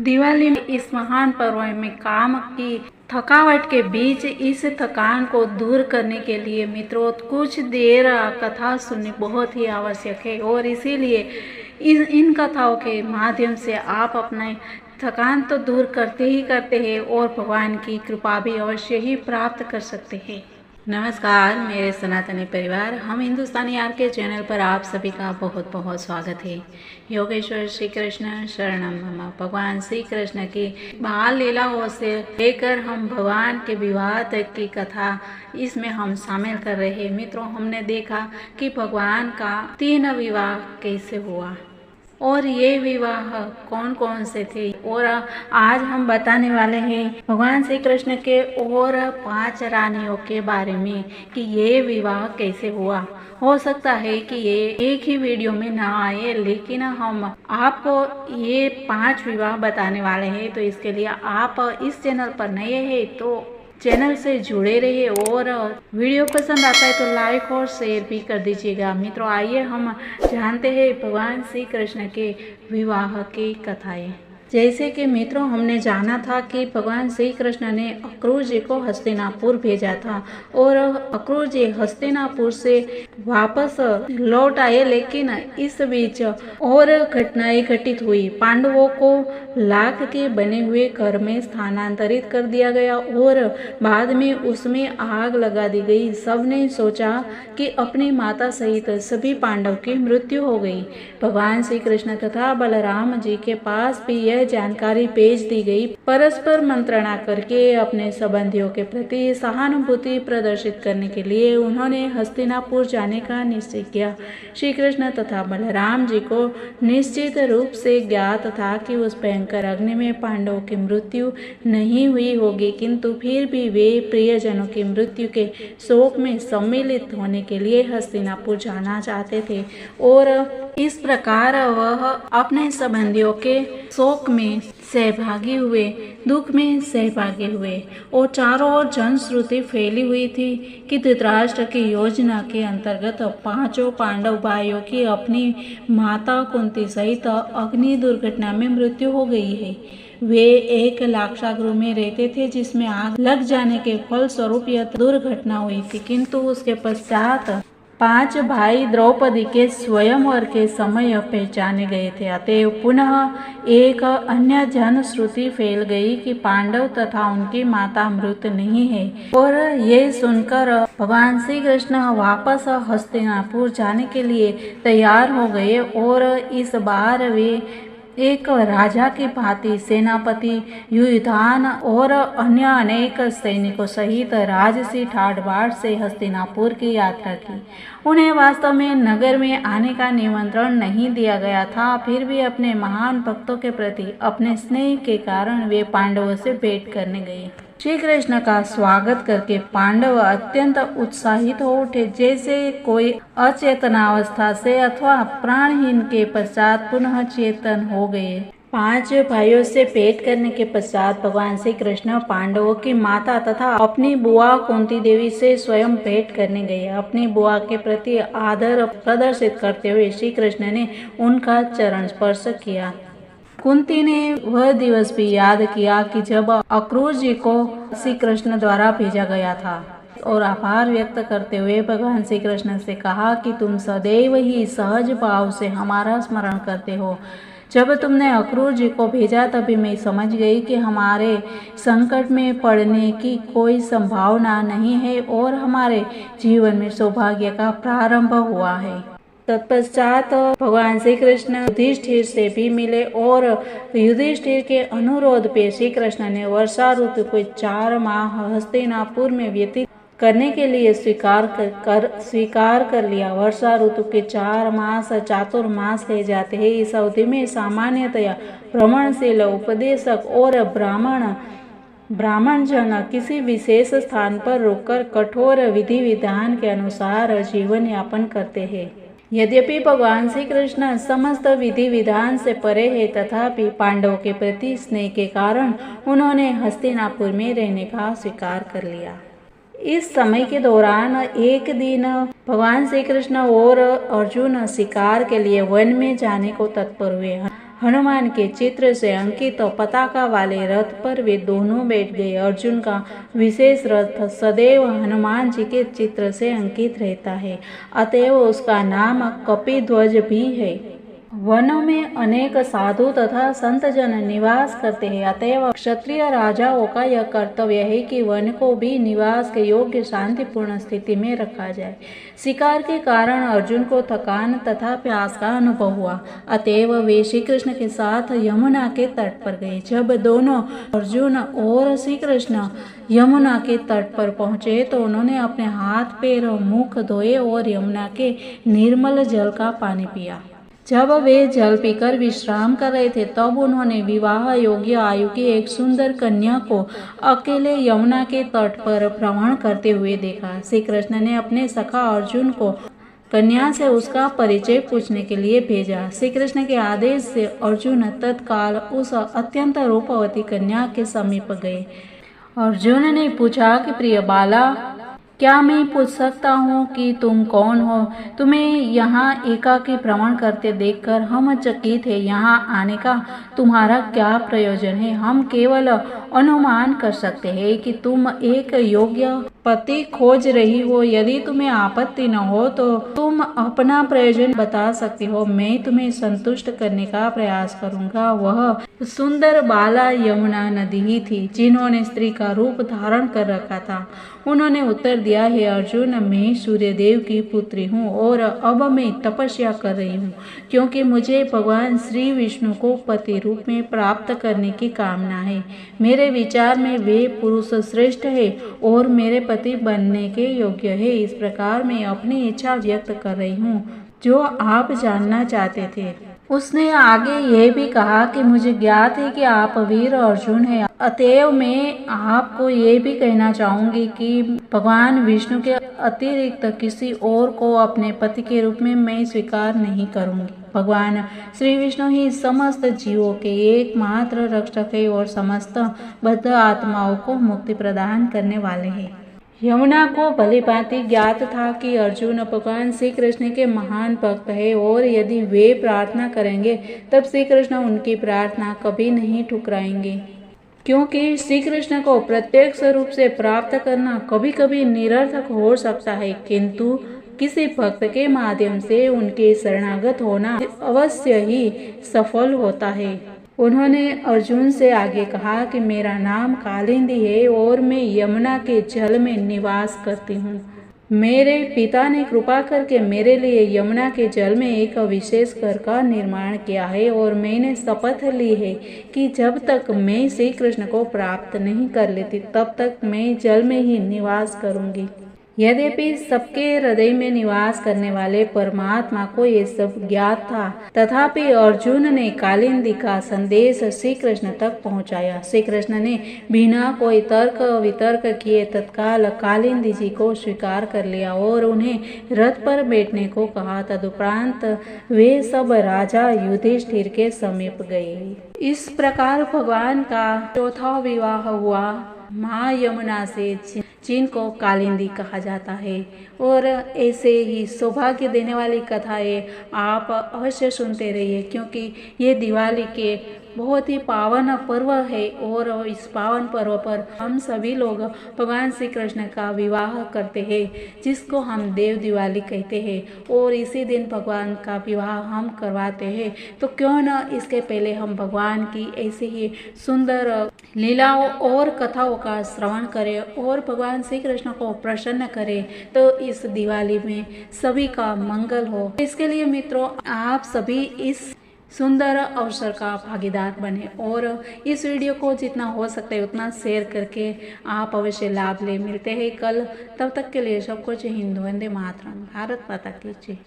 दिवाली में इस महान पर्व में काम की थकावट के बीच इस थकान को दूर करने के लिए मित्रों कुछ देर कथा सुननी बहुत ही आवश्यक है और इसीलिए इन कथाओं के माध्यम से आप अपने थकान तो दूर करते हैं और भगवान की कृपा भी अवश्य ही प्राप्त कर सकते हैं। नमस्कार मेरे सनातनी परिवार, हम हिंदुस्तानी आर के चैनल पर आप सभी का बहुत बहुत स्वागत है। योगेश्वर श्री कृष्ण शरणम मम। भगवान श्री कृष्ण की बाल लीलाओं से लेकर हम भगवान के विवाह तक की कथा इसमें हम शामिल कर रहे हैं। मित्रों, हमने देखा कि भगवान का 3 विवाह कैसे हुआ और ये विवाह कौन कौन से थे, और आज हम बताने वाले हैं भगवान श्री कृष्ण के और 5 रानियों के बारे में कि ये विवाह कैसे हुआ। हो सकता है कि ये एक ही वीडियो में ना आए, लेकिन हम आपको ये 5 विवाह बताने वाले हैं। तो इसके लिए आप इस चैनल पर नए हैं तो चैनल से जुड़े रहिए और वीडियो पसंद आता है तो लाइक और शेयर भी कर दीजिएगा। मित्रों, आइए हम जानते हैं भगवान श्री कृष्ण के विवाह की कथाएं। जैसे कि मित्रों हमने जाना था कि भगवान श्री कृष्ण ने अक्रूर जी को हस्तिनापुर भेजा था और अक्रूर जी हस्तिनापुर से वापस लौट आए, लेकिन इस बीच और घटनाएं घटित हुई। पांडवों को लाख के बने हुए घर में स्थानांतरित कर दिया गया और बाद में उसमें आग लगा दी गई। सबने सोचा कि अपनी माता सहित सभी पांडव की मृत्यु हो गई। भगवान श्री कृष्ण तथा बलराम जी के पास भी यह जानकारी भेज दी गई। परस्पर मंत्रणा करके अपने संबंधियों के प्रति सहानुभूति प्रदर्शित करने के लिए उन्होंने हस्तिनापुर जाने का निश्चय किया। श्री कृष्ण तथा बलराम जी को निश्चित रूप से ज्ञात था कि उस भयंकर अग्नि में पांडवों की मृत्यु नहीं हुई होगी, किंतु फिर भी वे प्रियजनों की मृत्यु के शोक में सम्मिलित होने के लिए हस्तिनापुर जाना चाहते थे और इस प्रकार वह अपने संबंधियों के शोक में सहभागी हुए, दुख में सहभागी हुए और चारों ओर जनश्रुति फैली हुई थी कि धृतराष्ट्र की योजना के अंतर्गत 5 पांडव भाइयों की अपनी माता कुंती सहित अग्नि दुर्घटना में मृत्यु हो गई है। वे एक लाक्षागृह में रहते थे जिसमें आग लग जाने के फलस्वरूप यह दुर्घटना हुई थी, किंतु उसके पश्चात 5 भाई द्रौपदी के स्वयंवर के समय पहचाने गए थे। अतएव पुनः एक अन्य जन श्रुति फैल गई कि पांडव तथा उनकी माता मृत नहीं है और ये सुनकर भगवान श्री कृष्ण वापस हस्तिनापुर जाने के लिए तैयार हो गए और इस बार वे एक राजा की भांति सेनापति युधान और अन्य अनेक सैनिकों सहित राजसी ठाठ बाट से हस्तिनापुर की यात्रा की। उन्हें वास्तव में नगर में आने का निमंत्रण नहीं दिया गया था, फिर भी अपने महान भक्तों के प्रति अपने स्नेह के कारण वे पांडवों से भेंट करने गए। श्री कृष्ण का स्वागत करके पांडव अत्यंत उत्साहित हो उठे, जैसे कोई अचेतनावस्था से अथवा प्राणहीन के पश्चात पुनः चेतन हो गए। 5 भाइयों से भेंट करने के पश्चात भगवान श्री कृष्ण पांडवों की माता तथा अपनी बुआ कुंती देवी से स्वयं भेंट करने गए। अपनी बुआ के प्रति आदर प्रदर्शित करते हुए श्री कृष्ण ने उनका चरण स्पर्श किया। कुंती ने वह दिवस भी याद किया कि जब अक्रूर जी को श्री कृष्ण द्वारा भेजा गया था और आभार व्यक्त करते हुए भगवान श्री कृष्ण से कहा कि तुम सदैव ही सहज भाव से हमारा स्मरण करते हो। जब तुमने अक्रूर जी को भेजा तभी मैं समझ गई कि हमारे संकट में पड़ने की कोई संभावना नहीं है और हमारे जीवन में सौभाग्य का प्रारंभ हुआ है। तत्पश्चात भगवान श्री कृष्ण युधिष्ठिर से भी मिले और युधिष्ठिर के अनुरोध पे श्री कृष्ण ने वर्षा ऋतु को 4 माह हस्तिनापुर में व्यतीत करने के लिए स्वीकार कर लिया। वर्षा ऋतु के 4 मास चातुर्मास कहे जाते हैं। इस अवधि में सामान्यतया भ्रमणशील उपदेशक और ब्राह्मण जन किसी विशेष स्थान पर रुककर कठोर विधि विधान के अनुसार जीवन यापन करते हैं। यद्यपि भगवान श्री कृष्ण समस्त विधि विधान से परे है, तथापि पांडवों के प्रति स्नेह के कारण उन्होंने हस्तिनापुर में रहने का स्वीकार कर लिया। इस समय के दौरान एक दिन भगवान श्री कृष्ण और अर्जुन शिकार के लिए वन में जाने को तत्पर हुए। हनुमान के चित्र से अंकित पताका वाले रथ पर वे दोनों बैठ गए। अर्जुन का विशेष रथ सदैव हनुमान जी के चित्र से अंकित रहता है, अतएव उसका नाम कपिध्वज भी है। वनों में अनेक साधु तथा संत जन निवास करते हैं, अतएव क्षत्रिय राजाओं का यह कर्तव्य है कि वन को भी निवास के योग्य शांतिपूर्ण स्थिति में रखा जाए। शिकार के कारण अर्जुन को थकान तथा प्यास का अनुभव हुआ, अतएव वे श्री कृष्ण के साथ यमुना के तट पर गए। जब दोनों अर्जुन और श्री कृष्ण यमुना के तट पर पहुंचे तो उन्होंने अपने हाथ पैर मुख धोए और यमुना के निर्मल जल का पानी पिया। जब वे जल पीकर विश्राम कर रहे थे तब उन्होंने विवाह योग्य आयु की एक सुंदर कन्या को अकेले यमुना के तट पर भ्रमण करते हुए देखा। श्री कृष्ण ने अपने सखा अर्जुन को कन्या से उसका परिचय पूछने के लिए भेजा। श्री कृष्ण के आदेश से अर्जुन तत्काल उस अत्यंत रूपवती कन्या के समीप गए। अर्जुन ने पूछा कि प्रिय बाला, क्या मैं पूछ सकता हूँ कि तुम कौन हो? तुम्हें यहाँ एकाकी भ्रमण करते देखकर हम चकित है। यहाँ आने का तुम्हारा क्या प्रयोजन है? हम केवल अनुमान कर सकते हैं कि तुम एक योग्य पति खोज रही हो। यदि तुम्हें आपत्ति न हो तो तुम अपना प्रयोजन बता सकती हो, मैं तुम्हें संतुष्ट करने का प्रयास करूंगा। वह सुंदर बाला यमुना नदी ही थी जिन्होंने स्त्री का रूप धारण कर रखा था। उन्होंने उत्तर दिया, है अर्जुन, मैं सूर्यदेव की पुत्री हूँ और अब मैं तपस्या कर रही हूँ, क्योंकि मुझे भगवान श्री विष्णु को पति रूप में प्राप्त करने की कामना है। मेरे विचार में वे पुरुष श्रेष्ठ है और मेरे पति बनने के योग्य है। इस प्रकार मैं अपनी इच्छा व्यक्त कर रही हूँ जो आप जानना चाहते थे। उसने आगे यह भी कहा कि मुझे ज्ञात है कि आप वीर अर्जुन हैं, अतएव मैं आपको ये भी कहना चाहूंगी कि भगवान विष्णु के अतिरिक्त किसी और को अपने पति के रूप में मैं स्वीकार नहीं करूंगी। भगवान श्री विष्णु ही समस्त जीवों के एकमात्र रक्षक है और समस्त बद्ध आत्माओं को मुक्ति प्रदान करने वाले हैं। यमुना को भली भांति ज्ञात था कि अर्जुन भगवान श्री कृष्ण के महान भक्त है और यदि वे प्रार्थना करेंगे तब श्री कृष्ण उनकी प्रार्थना कभी नहीं ठुकराएंगे, क्योंकि श्री कृष्ण को प्रत्यक्ष रूप से प्राप्त करना कभी कभी निरर्थक हो सकता है, किंतु किसी भक्त के माध्यम से उनके शरणागत होना अवश्य ही सफल होता है। उन्होंने अर्जुन से आगे कहा कि मेरा नाम कालिंदी है और मैं यमुना के जल में निवास करती हूँ। मेरे पिता ने कृपा करके मेरे लिए यमुना के जल में एक विशेष घर का निर्माण किया है और मैंने शपथ ली है कि जब तक मैं श्री कृष्ण को प्राप्त नहीं कर लेती तब तक मैं जल में ही निवास करूंगी। यद्यपि सबके हृदय में निवास करने वाले परमात्मा को ये सब ज्ञात था, तथापि अर्जुन ने कालिंदी का संदेश श्री कृष्ण तक पहुंचाया। श्री कृष्ण ने बिना कोई तर्क वितर्क किए तत्काल कालिंदी जी को स्वीकार कर लिया और उन्हें रथ पर बैठने को कहा। तदुपरांत वे सब राजा युधिष्ठिर के समीप गए। इस प्रकार भगवान का चौथा विवाह हुआ माँ यमुना से, जिनको कालिंदी कहा जाता है। और ऐसे ही सौभाग्य देने वाली कथाएं आप अवश्य सुनते रहिए, क्योंकि ये दिवाली के बहुत ही पावन पर्व है और इस पावन पर्व पर हम सभी लोग भगवान श्री कृष्ण का विवाह करते हैं, जिसको हम देव दिवाली कहते हैं। और इसी दिन भगवान का विवाह हम करवाते हैं, तो क्यों न इसके पहले हम भगवान की ऐसे ही सुंदर लीलाओं और कथाओं का श्रवण करें और भगवान श्री कृष्ण को प्रसन्न करें, तो इस दिवाली में सभी का मंगल हो। इसके लिए मित्रों, आप सभी इस सुंदर अवसर का भागीदार बने और इस वीडियो को जितना हो सकता है उतना शेयर करके आप अवश्य लाभ ले। मिलते हैं कल, तब तक के लिए सबको जय हिंद, वंदे मातरम, भारत माता की जय।